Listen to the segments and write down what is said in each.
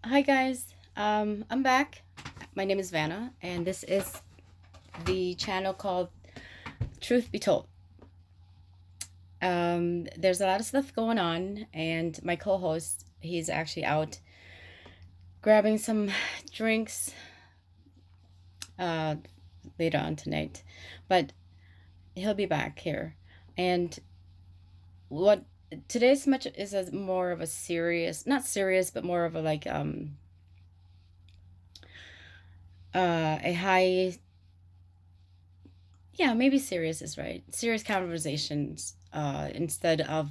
Hi guys, I'm back. My name is Vanna, and this is the channel called Truth Be Told. There's a lot of stuff going on, and my co-host, he's actually out grabbing some drinks uh, later on tonight, but he'll be back here. And what today's much is a more of a serious, not serious, but more of a a high, yeah, maybe serious is right. Serious conversations instead of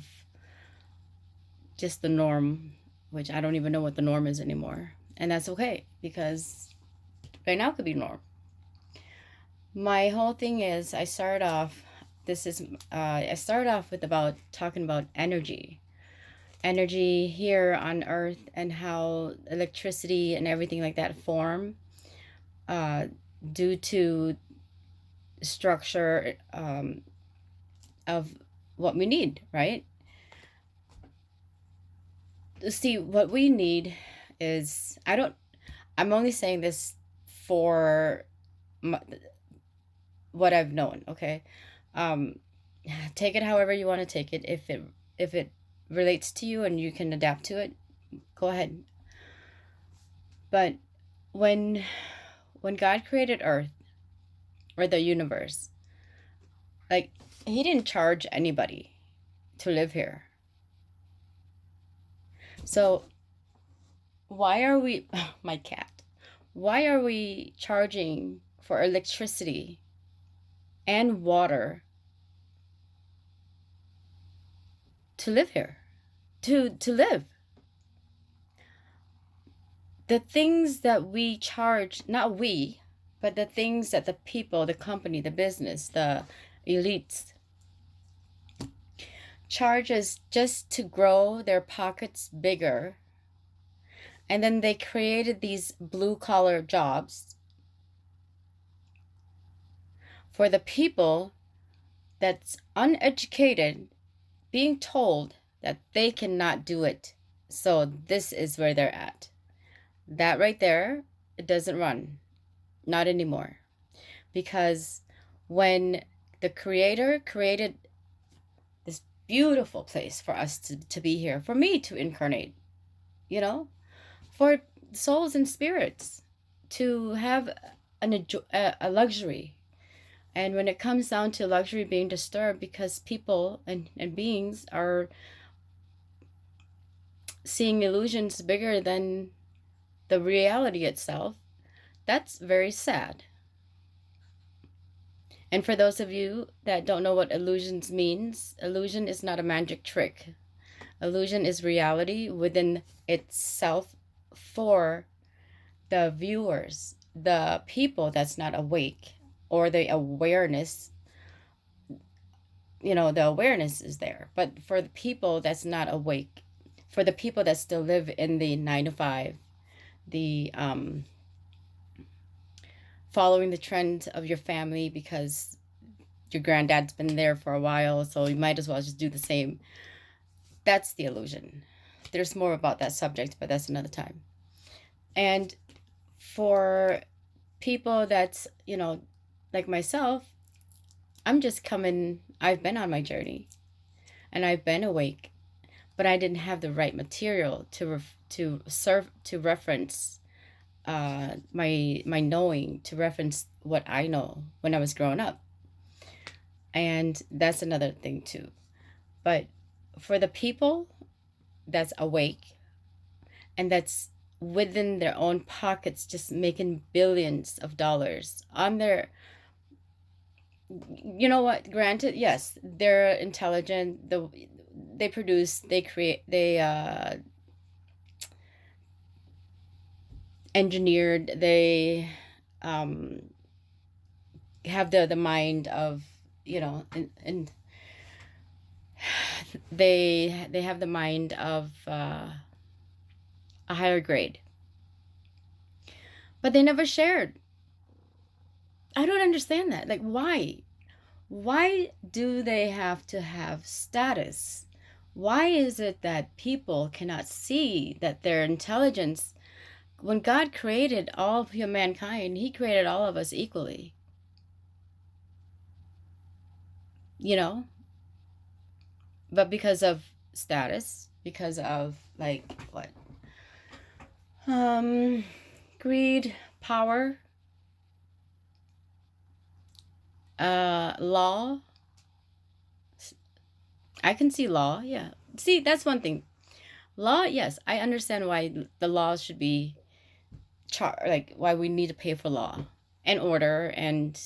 just the norm, which I don't even know what the norm is anymore. And that's okay because right now could be norm. My whole thing is I started off with about talking about energy here on earth and how electricity and everything like that form uh, due to structure of what we need, right? See, what we need is I'm only saying this for my, what I've known, okay? Um, take it however you want to take it. If it relates to you and you can adapt to it, go ahead. But when when God created Earth or the universe, like he didn't charge anybody to live here. So why are we my cat? Why are we charging for electricity and water to live here? To live. The things that we charge, not we, but the things that the people, the company, the business, the elites charges just to grow their pockets bigger. And then they created these blue collar jobs for the people that's uneducated being told that they cannot do it. So this is where they're at. That right there, it doesn't run. Not anymore. Because when the creator created this beautiful place for us to be here, for me to incarnate, you know, for souls and spirits to have a luxury. And when it comes down to luxury being disturbed because people and beings are seeing illusions bigger than the reality itself, that's very sad. And for those of you that don't know what illusions means, illusion is not a magic trick. Illusion is reality within itself for the viewers, the people that's not awake, or the awareness, the awareness is there. But for the people that's not awake, for the people that still live in the 9 to 5, the following the trend of your family because your granddad's been there for a while, so you might as well just do the same. That's the illusion. There's more about that subject, but that's another time. And for people that's, like myself, I've been on my journey and I've been awake, but I didn't have the right material to reference my knowing, to reference what I know when I was growing up. And that's another thing too. But for the people that's awake and that's within their own pockets just making billions of dollars on their, you know what, granted, yes, they're intelligent, they produce, they create, they engineered, they um have the mind of, and they have the mind of a higher grade, but they never shared. I don't understand that. Like, why do they have to have status? Why is it that people cannot see that their intelligence when God created all of humankind, he created all of us equally. You know? But because of status, because of like what? Greed, power, law. I can see law, yeah. See, that's one thing. Law, yes, I understand why the laws should be like why we need to pay for law and order and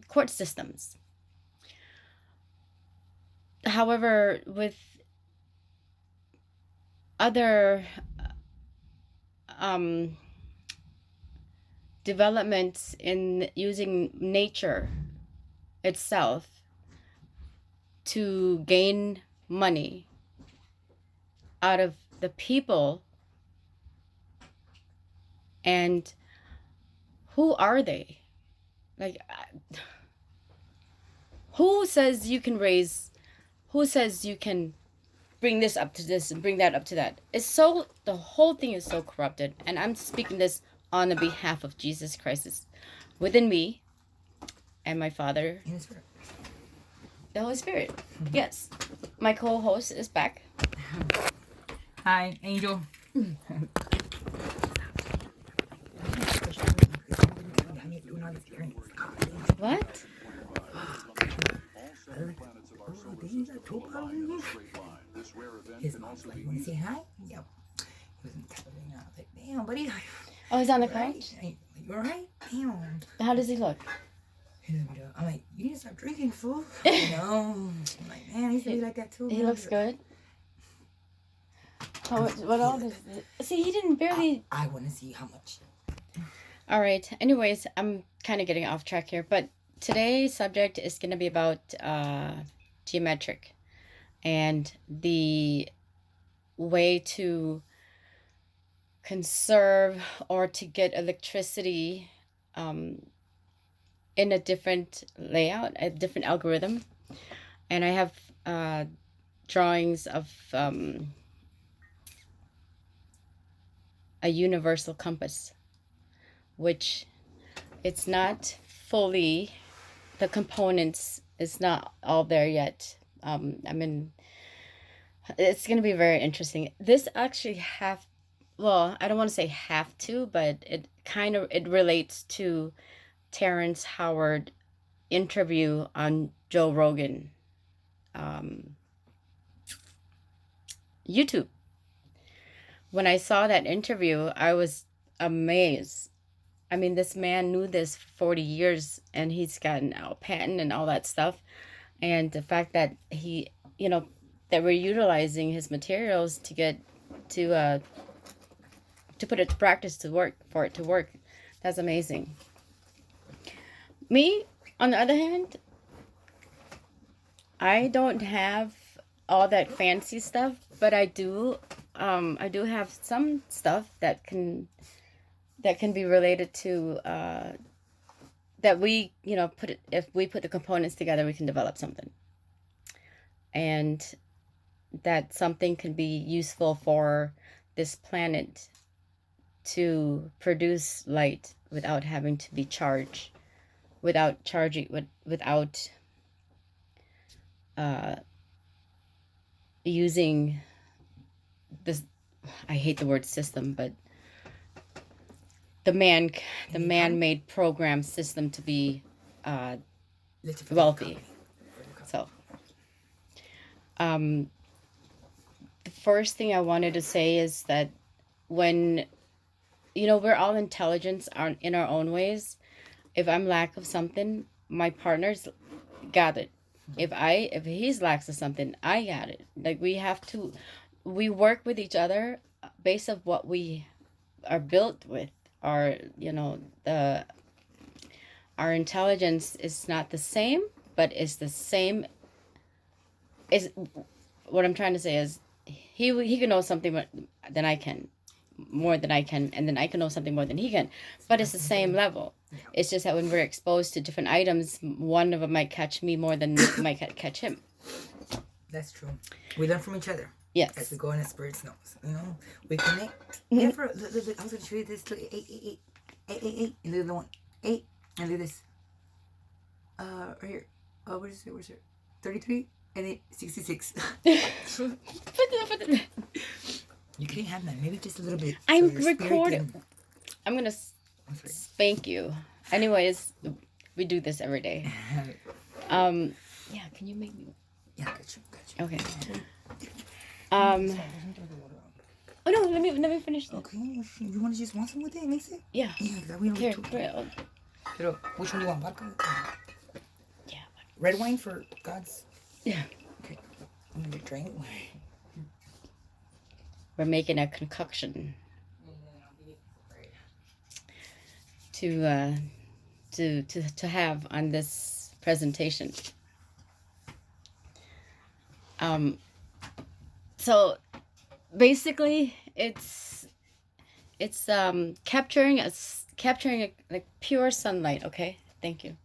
court systems. However, with other developments in using nature itself to gain money out of the people, and who are they? Like, who says you can raise, who says you can bring this up to this and bring that up to that? It's so, the whole thing is so corrupted, and I'm speaking this on the behalf of Jesus Christ within me and my Father. In the Spirit. The Holy Spirit. Yes. My co-host is back. Hi, Angel. What? His mom's like, you want to say hi? Yep. He was in television. I was like, damn, buddy. Oh, he's on the Right? couch? Like, you alright? Damn. How does he look? I'm like, you need to stop drinking, fool. You know? I'm like, man, he used to be like that too. He looks good. What all does see, he didn't barely. I want to see how much. All right. Anyways, I'm kind of getting off track here, but today's subject is going to be about geometric and the way to conserve or to get electricity in a different layout, a different algorithm. And I have drawings of a universal compass, which it's not fully, the components is not all there yet. I mean, it's going to be very interesting. This actually well, I don't want to say have to, but it relates to Terrence Howard interview on Joe Rogan YouTube. When I saw that interview, I was amazed. I mean, this man knew this for 40 years, and he's gotten a patent and all that stuff. And the fact that he, that we're utilizing his materials to get to put it to practice, for it to work, that's amazing. Me, on the other hand, I don't have all that fancy stuff, but I do have some stuff that can be related to that we, if we put the components together, we can develop something. And that something can be useful for this planet to produce light without having to be charged, without charging, without using this, I hate the word system, but the man-made program system to be wealthy. So the first thing I wanted to say is that when we're all intelligence in our own ways. If I'm lack of something, my partner's got it. If he's lacks of something, I got it. Like, we work with each other based on what we are built with. Our intelligence is not the same, but it's the same. Is what I'm trying to say is he can know something than I can, more than I can, and then I can know something more than he can, but it's the same level. It's just that when we're exposed to different items, one of them might catch me more than might catch him. That's true. We learn from each other. Yes. As we go in the spirit's nose, you know, we connect. Yeah, look, I was gonna show you this. Look, 8. And look at the one 8. And look at this. Right here. What is it? Where's it? 33 and 66. You can't have that. Maybe just a little bit. I'm recording. I'm gonna spank you. Anyways, we do this every day. Yeah. Can you make me? Yeah, got you. Okay. Oh no, let me finish this. Okay, you want to just want some with it? Mix it? Yeah. Yeah, because we don't Here, too. Here. Which one do you want? Vodka? Yeah. Red wine for God's? Yeah. Okay. I'm going to drink. We're making a concoction to have on this presentation. So basically it's capturing like pure sunlight. Okay, thank you.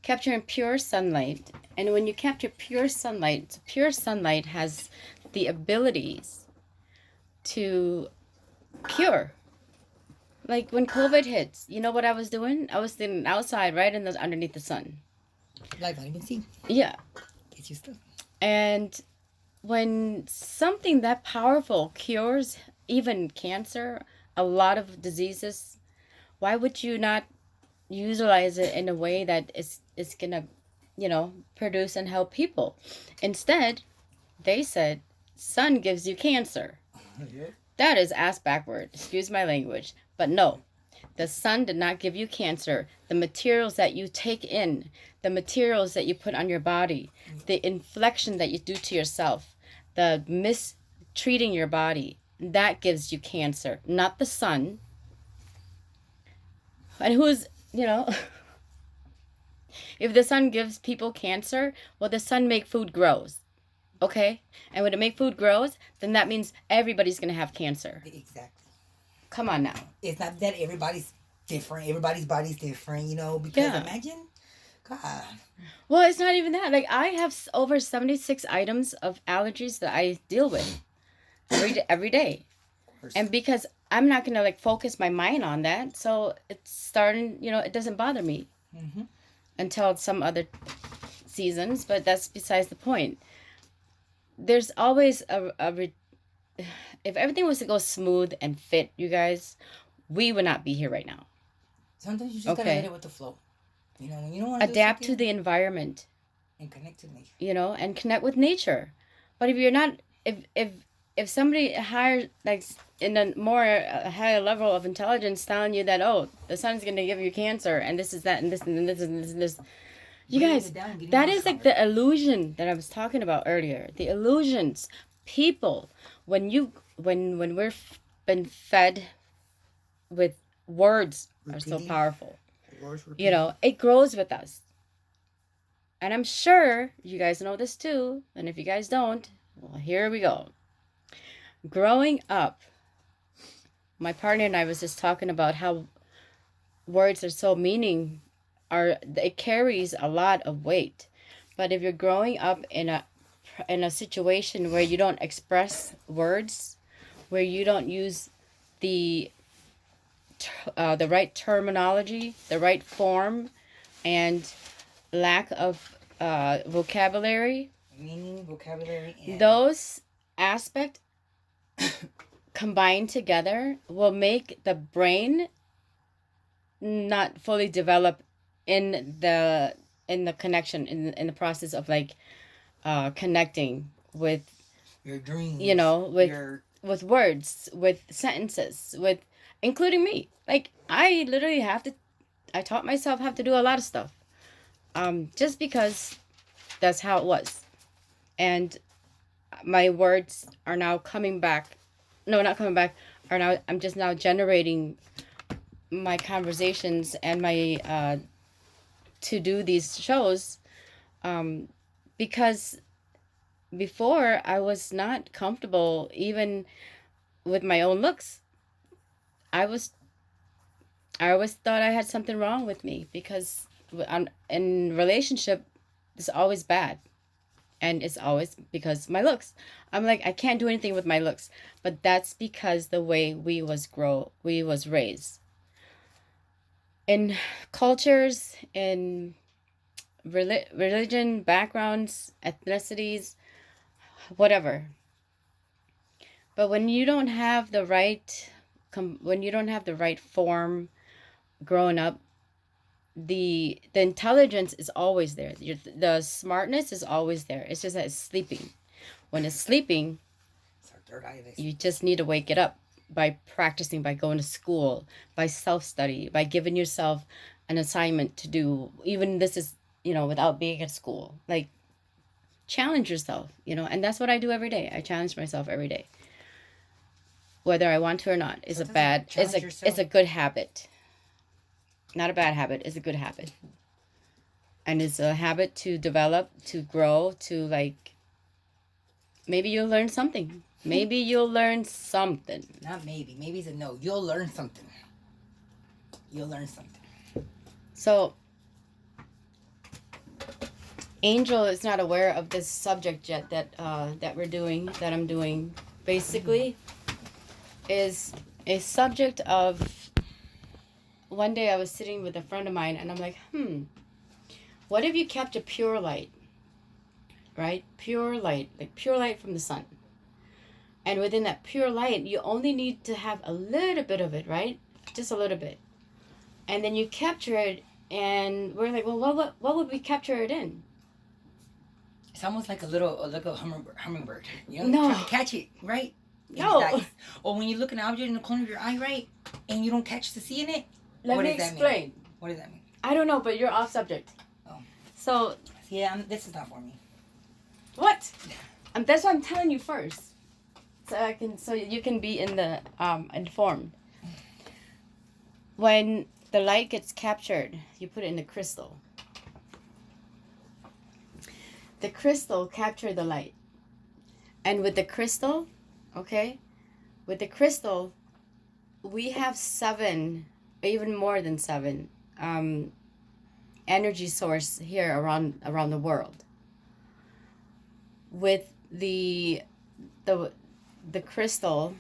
Capturing pure sunlight, and when you capture pure sunlight has the abilities to cure. Like when COVID hits, you know what I was doing? I was sitting outside, right underneath the sun. Like vitamin C. Yeah. Gets you stuff. And when something that powerful cures even cancer, a lot of diseases, why would you not utilize it in a way that is gonna, produce and help people? Instead, they said, sun gives you cancer. Yeah. That is ass backward. Excuse my language. But no, the sun did not give you cancer. The materials that you take in, the materials that you put on your body, the inflection that you do to yourself, the mistreating your body, that gives you cancer, not the sun. And who's, if the sun gives people cancer, well, the sun make food grows. Okay? And when it make food grows, then that means everybody's going to have cancer. Exactly. Come on now. It's not that everybody's different. Everybody's body's different, because imagine, God. Well, it's not even that. Like, I have over 76 items of allergies that I deal with every day. And because I'm not going to, focus my mind on that, so it's starting, it doesn't bother me until some other seasons, but that's besides the point. There's always if everything was to go smooth and fit, you guys, we would not be here right now. Sometimes you just gotta let it with the flow. When you don't want to adapt to the environment and connect to nature. And connect with nature. But if you're not, if somebody higher, in a higher level of intelligence, telling you that the sun's gonna give you cancer and this is that and this and this and this and this. You guys, that is like the illusion that I was talking about earlier. The illusions. People, when we're been fed with words are so powerful. It grows with us. And I'm sure you guys know this too. And if you guys don't, well, here we go. Growing up, my partner and I was just talking about how words are so it carries a lot of weight. But if you're growing up in a situation where you don't express words, where you don't use the right terminology, the right form, and lack of vocabulary, meaning, vocabulary, and those aspects combined together will make the brain not fully develop in the connection, in the process of connecting with your dreams, with words, with sentences, with including me. I literally I taught myself how to do a lot of stuff, just because that's how it was. And my words are now coming back. No, not coming back. I'm just now generating my conversations and my to do these shows, because before I was not comfortable even with my own looks. I always thought I had something wrong with me because in relationship it's always bad. And it's always because my looks. I'm like, I can't do anything with my looks. But that's because the way we was raised. In cultures, in religion, backgrounds, ethnicities, whatever. But when you don't have the right when you don't have the right form growing up, the intelligence is always there. The smartness is always there. It's just that it's sleeping. When it's sleeping, It's our third eye. you just need to wake it up by practicing, by going to school, by self-study, by giving yourself an assignment to do. Even this is, without being at school. Like, challenge yourself, and that's what I do every day. I challenge myself every day. Whether I want to or not is it's a good habit. Not a bad habit, it's a good habit. And it's a habit to develop, to grow, to maybe you'll learn something. Maybe you'll learn something. Not maybe. Maybe it's a no. You'll learn something. You'll learn something. So, Angel is not aware of this subject yet that I'm doing. Basically, is a subject of. One day I was sitting with a friend of mine, and I'm like, what if you kept a pure light, right? Pure light, like pure light from the sun. And within that pure light, you only need to have a little bit of it, right? Just a little bit. And then you capture it, and we're like, well, what would we capture it in? It's almost like a little hummingbird. No. Try to catch it, right? No. Or when you look at an object in the corner of your eye, right? And you don't catch the C in it. Let me explain. What does that mean? I don't know, but you're off subject. Oh. So. Yeah, this is not for me. What? That's what I'm telling you first. So you can be informed. When the light gets captured, you put it in the crystal. The crystal captured the light. And with the crystal, we have 7, even more than 7, energy source here around the world. With the crystal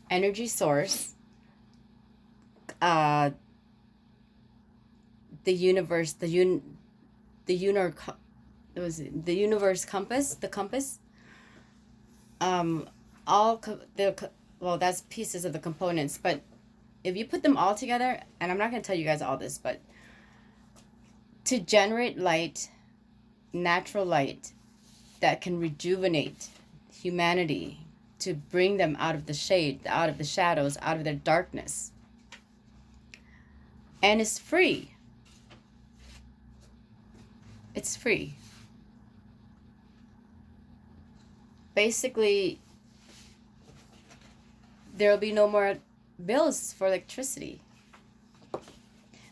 energy source, the universe, the universe compass, the compass. That's pieces of the components, but if you put them all together, and I'm not going to tell you guys all this, but to generate light, natural light that can rejuvenate humanity, to bring them out of the shade, out of the shadows, out of their darkness, and it's free. It's free. Basically, there will be no more bills for electricity.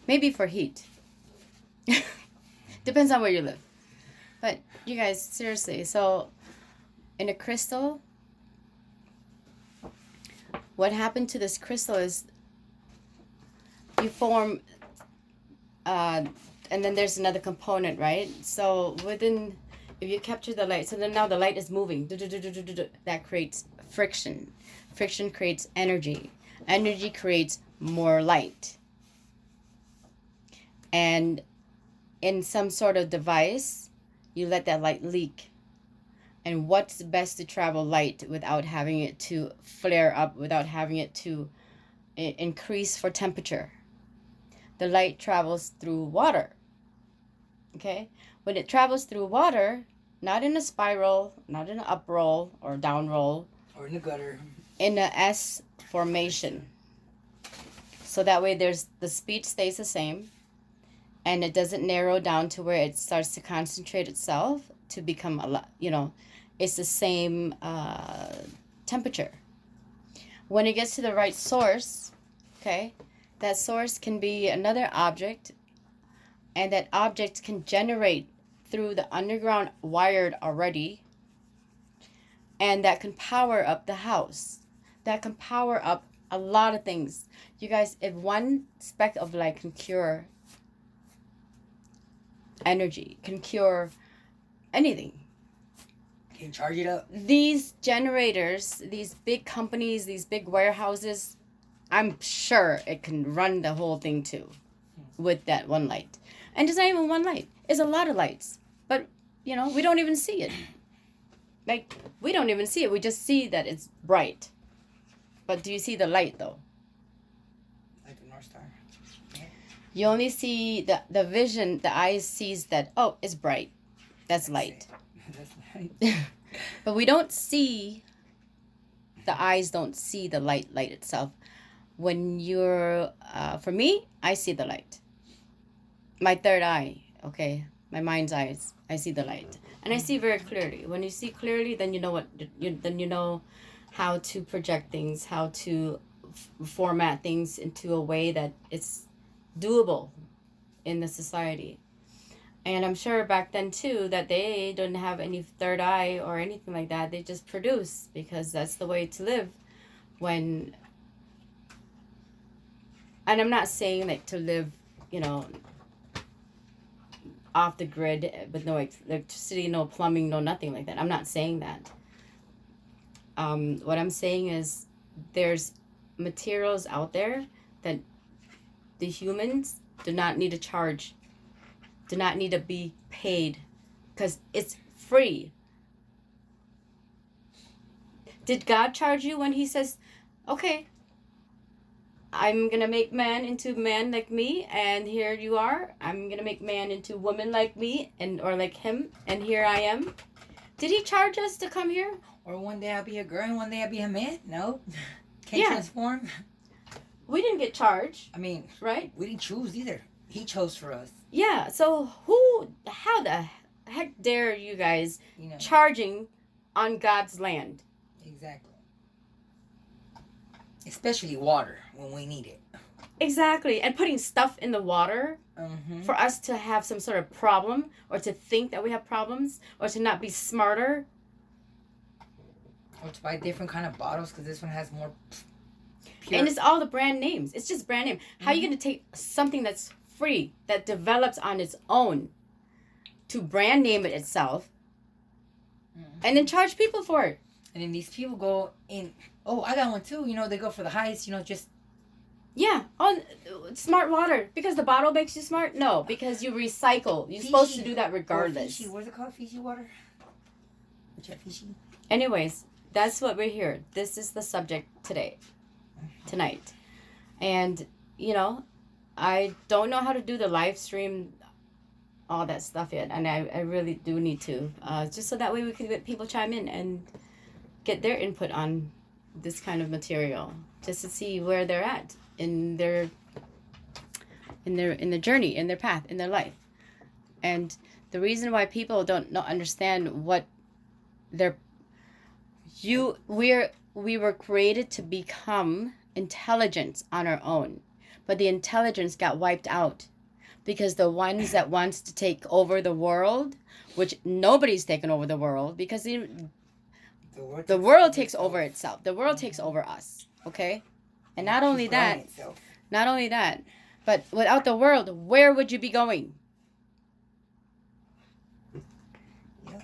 Maybe for heat. Depends on where you live. But you guys, seriously, so in a crystal, what happened to this crystal is you form, and then there's another component, right? So if you capture the light, so then now the light is moving. That creates friction. Friction creates energy. Energy creates more light. And in some sort of device, you let that light leak. And what's best to travel light without having it to flare up, without having it to increase for temperature? The light travels through water. Okay? When it travels through water, not in a spiral, not in an up roll or down roll. Or in the gutter. In a S formation. So that way the speed stays the same. And it doesn't narrow down to where it starts to concentrate itself to become a lot, it's the same temperature. When it gets to the right source, that source can be another object, and that object can generate through the underground wired already, and that can power up the house. That can power up a lot of things. You guys, if one speck of light can cure energy, can cure anything, You charge it up. These generators, these big companies, these big warehouses, I'm sure it can run the whole thing too with that one light. And it's not even one light. It's a lot of lights. But, you know, we don't even see it. Like, we don't even see it. We just see that it's bright. But do you see the light, though? Like the North Star. Yeah. You only see the vision, the eyes sees that, oh, it's bright. That's light. That's light. But we don't see, the eyes don't see the light itself. When you're, for me, I see the light. My third eye, okay, my mind's eyes, I see the light. And I see very clearly. When you see clearly, then you know then you know how to project things, how to format things into a way that it's doable in the society. And I'm sure back then too that they didn't have any third eye or anything like that. They just produce because that's the way to live. And I'm not saying like to live, you know, off the grid with no electricity, no plumbing, no nothing like that. I'm not saying that. What I'm saying is there's materials out there that the humans do not need to charge, do not need to be paid, because it's free. Did God charge you when he says, okay, I'm going to make man into man like me, and here you are. I'm going to make man into woman like me, or like him, and here I am. Did he charge us to come here? Or one day I'll be a girl and one day I'll be a man? No. Can't transform. We didn't get charged. I mean, right? We didn't choose either. He chose for us. Yeah, so how the heck dare you guys charging on God's land? Exactly. Especially water when we need it. Exactly. And putting stuff in the water for us to have some sort of problem or to think that we have problems or to not be smarter. Or to buy different kind of bottles because this one has more pure. And it's all the brand names. It's just brand name. How are you going to take something that's free, that develops on its own, to brand name it itself and then charge people for it? And then these people go in, oh, I got one too. You know, they go for the highest, just... Yeah, on smart water. Because the bottle makes you smart? No, because you recycle. You're supposed to do that regardless. Fiji. What's it called? Fiji water? What's that, Fiji? Anyways, that's what we're here. This is the subject tonight. And, I don't know how to do the live stream, all that stuff yet. And I really do need to. Just so that way we can get people chime in and get their input on this kind of material, just to see where they're at in their journey, in their path, in their life. And the reason why people don't understand what we were created to become intelligent on our own, but the intelligence got wiped out because the ones that wants to take over the world, which nobody's taken over the world, because the world takes over itself. The world takes over us. Okay? And not only that, but without the world, where would you be going? Yeah.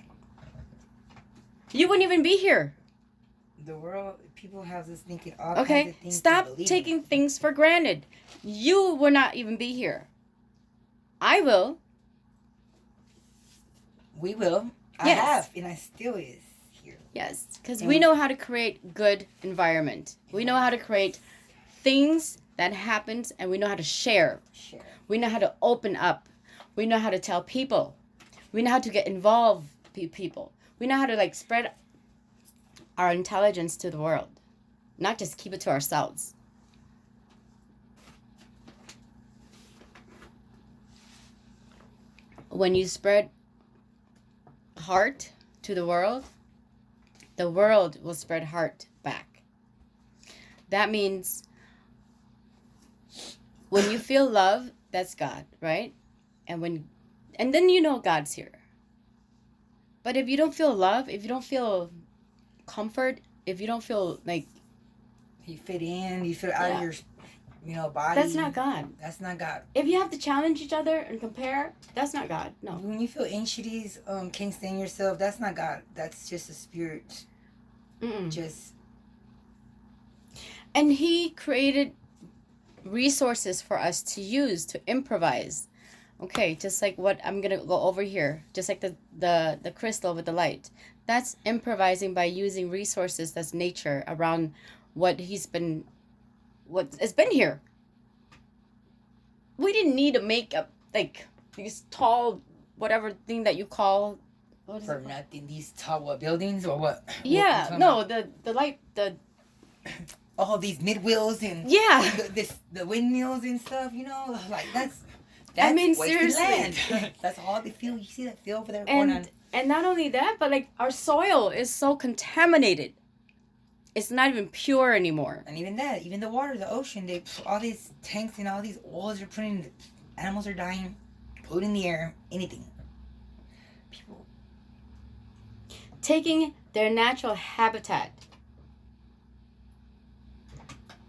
You wouldn't even be here. The world, people have this thinking all kinds of things. Stop taking things for granted. You will not even be here. I will. We will. Yes. I have, and I still is. Yes, because we know how to create good environment. We know how to create things that happens, and we know how to share. We know how to open up. We know how to tell people. We know how to get involved people. We know how to spread our intelligence to the world, not just keep it to ourselves. When you spread heart to the world will spread heart back. That means when you feel love, that's God, right? And then God's here. But if you don't feel love, if you don't feel comfort, if you don't feel like you fit in, you feel out of your body. That's not God. That's not God. If you have to challenge each other and compare, that's not God. No. When you feel anxious, can't stand yourself, that's not God. That's just a spirit. Just. And he created resources for us to use to improvise. Okay, just like what I'm gonna go over here, just like the crystal with the light. That's improvising by using resources that's nature around what has been here. We didn't need to make up like these tall whatever thing that you call for nothing. These tall buildings or what? Yeah, no, the light all these mid wheels and the windmills and stuff. Like that's I mean, seriously, land. That's all they feel. You see that feel over there going on. And not only that, but like our soil is so contaminated. It's not even pure anymore. And even that, even the water, the ocean, they all these tanks and all these oils are putting. Animals are dying, polluting the air, anything. People taking their natural habitat.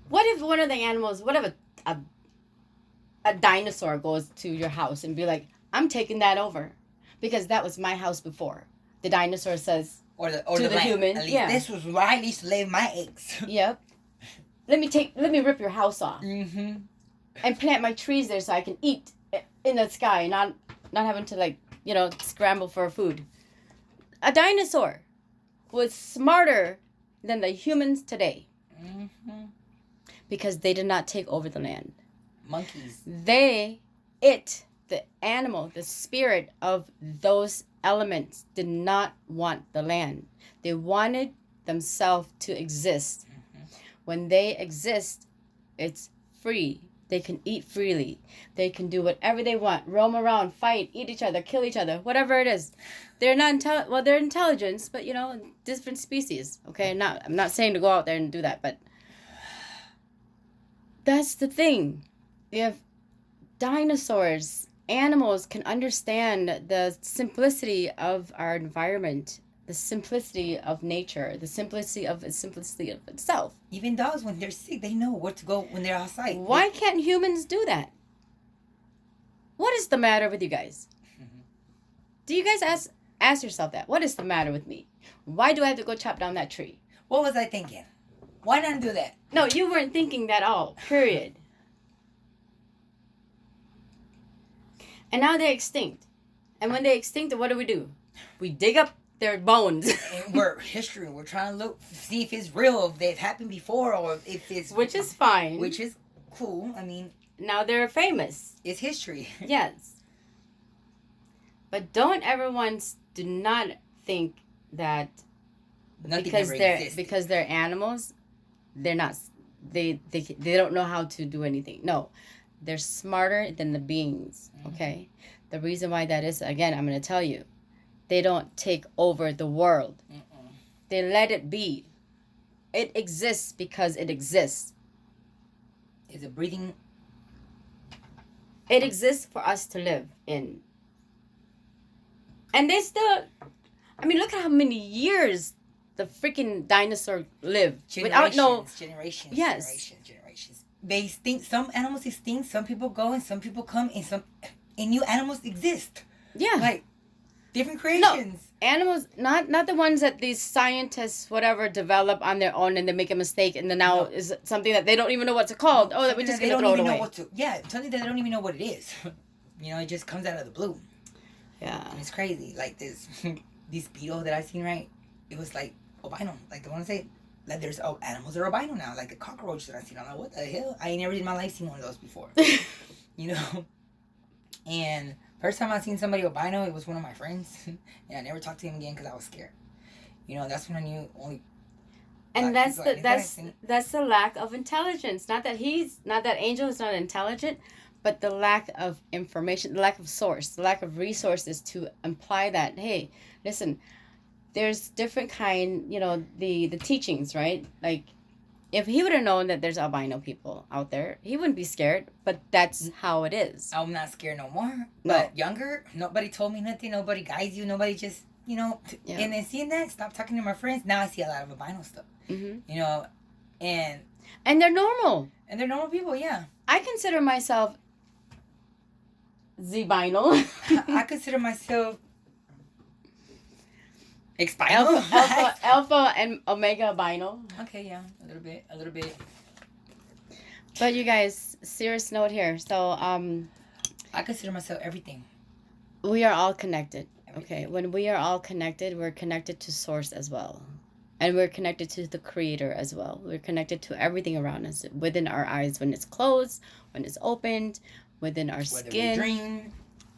What if one of the animals, what if a dinosaur goes to your house and be like, I'm taking that over because that was my house before. The dinosaur says or the human. At least this was where I used to lay my eggs. Yep. Let me rip your house off. Mm-hmm. And plant my trees there so I can eat in the sky, not having to scramble for food. A dinosaur was smarter than the humans today. Mm-hmm. Because they did not take over the land. Monkeys. The animal, the spirit of those elements did not want the land. They wanted themselves to exist. Mm-hmm. When they exist, it's free. They can eat freely. They can do whatever they want. Roam around, fight, eat each other, kill each other, whatever it is. They're not they're intelligence, but different species. Okay, I'm not saying to go out there and do that, but that's the thing. If dinosaurs, animals can understand the simplicity of our environment, the simplicity of nature, the simplicity of itself. Even dogs, when they're sick, they know where to go when they're outside. Why can't humans do that? What is the matter with you guys? Mm-hmm. Do you guys ask yourself that? What is the matter with me? Why do I have to go chop down that tree? What was I thinking? Why not do that? No, you weren't thinking that at all. Period. And now they're extinct. And when they're extinct, what do? We dig up their bones. And we're trying to see if it's real, if they've happened before, or if it's... Which is fine. Which is cool. I mean... Now they're famous. It's history. Yes. But don't ever do not think that because they're animals, they're not... They don't know how to do anything. No. They're smarter than the beings, okay? Mm-hmm. The reason why that is, again, I'm going to tell you, they don't take over the world. Mm-mm. They let it be. It exists because it exists. Is it breathing? It exists for us to live in. And they still, look at how many years the freaking dinosaur lived. Generations. Yes. Generations. They stink. Some animals extinct. Some people go and some people come, and new animals exist. Yeah, like different creations. No, animals, not the ones that these scientists develop on their own and they make a mistake and then now is something that they don't even know what's called. Oh, that we just gonna throw it away. Something that they don't even know what it is. It just comes out of the blue. Yeah, and it's crazy. Like this beetle that I seen, right? It was like albino. Like the one I say. Like there's animals that are albino now, like the cockroach that I seen. I'm like, what the hell? I ain't never in my life seen one of those before. And first time I seen somebody albino, it was one of my friends, and I never talked to him again because I was scared. That's when I knew only. And that's the lack of intelligence. Not that Angel is not intelligent, but the lack of information, the lack of source, the lack of resources to imply that. Hey, listen. There's different kind, the teachings, right? Like, if he would have known that there's albino people out there, he wouldn't be scared. But that's how it is. I'm not scared no more. No. But younger, nobody told me nothing. Nobody guides you. Nobody just, And then seeing that, stop talking to my friends. Now I see a lot of albino stuff. Mm-hmm. And And they're normal. And they're normal people, yeah. I consider myself Z-binal. I consider myself X-binal. Alpha and Omega binal. Okay, yeah, a little bit. But you guys, serious note here. So, I consider myself everything. we are all connected. Everything. Okay, when we are all connected, we're connected to source as well. And we're connected to the creator as well. We're connected to everything around us, within our eyes when it's closed, when it's opened, within our Whether skin. we dream,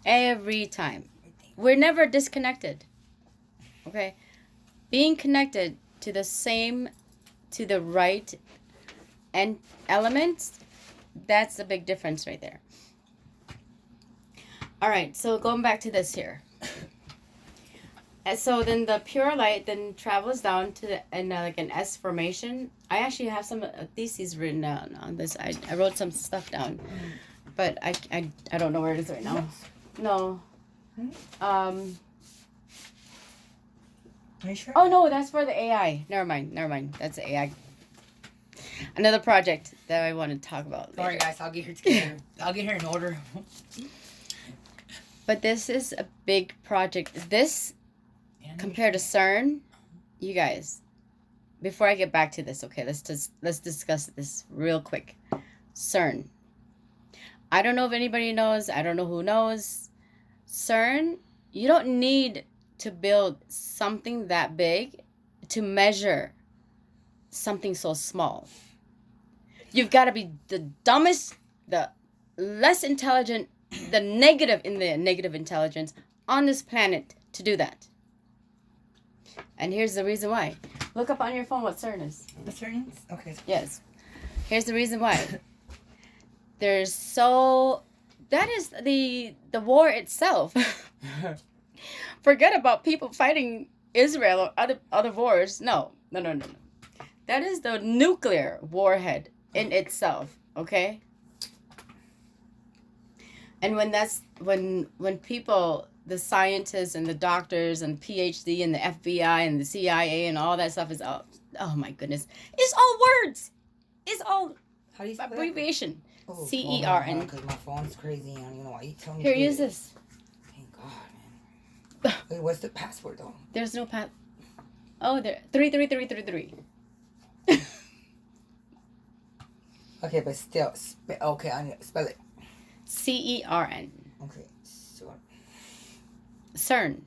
Every time. everything. We're never disconnected. Okay? Being connected to the same, to the right and elements, that's a big difference right there. All right, so going back to this here. And so then the pure light then travels down to like an S formation. I actually have some theses written down on this. I wrote some stuff down, but I don't know where it is right now. No. Are you sure? Oh no, that's for the AI. Never mind. That's the AI. Another project that I want to talk about. Sorry, later. guys. I'll get her together. I'll get her in order. But this is a big project. This compared to CERN, you guys. Before I get back to this, okay, let's discuss this real quick. CERN. I don't know if anybody knows. I don't know who knows. CERN, you don't need to build something that big to measure something so small. You've got to be the dumbest, the less intelligent, the negative in the negative intelligence on this planet to do that. And here's the reason why. Look up on your phone what CERN is. The certain? Okay. Yes. Here's the reason why. That is the war itself. Forget about people fighting Israel or other wars. No. That is the nuclear warhead in itself, okay? And when people, the scientists and the doctors and PhD and the FBI and the CIA and all that stuff is all, oh my goodness, it's all words. It's all How do you spell that? abbreviation. Oh, CERN. Because my phone's crazy. I don't even know why you tell me. Here, to use do it. this. Thank God, man. Wait, what's the password though? There's no path. Oh, there. 33333. Okay, but still, okay, I need to spell it. CERN. Okay, so CERN.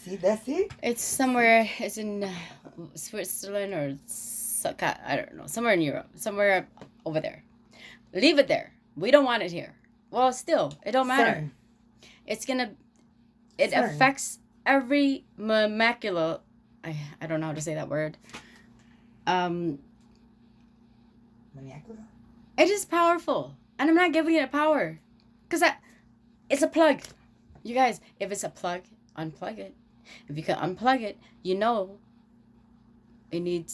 see, that's it. It's somewhere. It's in Switzerland or I don't know. Somewhere in Europe. Somewhere over there. Leave it there. We don't want it here. Well, still, it don't matter. CERN. It's gonna. It CERN. affects every molecule. I don't know how to say that word. Maniacal? It is powerful, and I'm not giving it power, cause it's a plug. You guys, if it's a plug, unplug it. If you can unplug it, you know it needs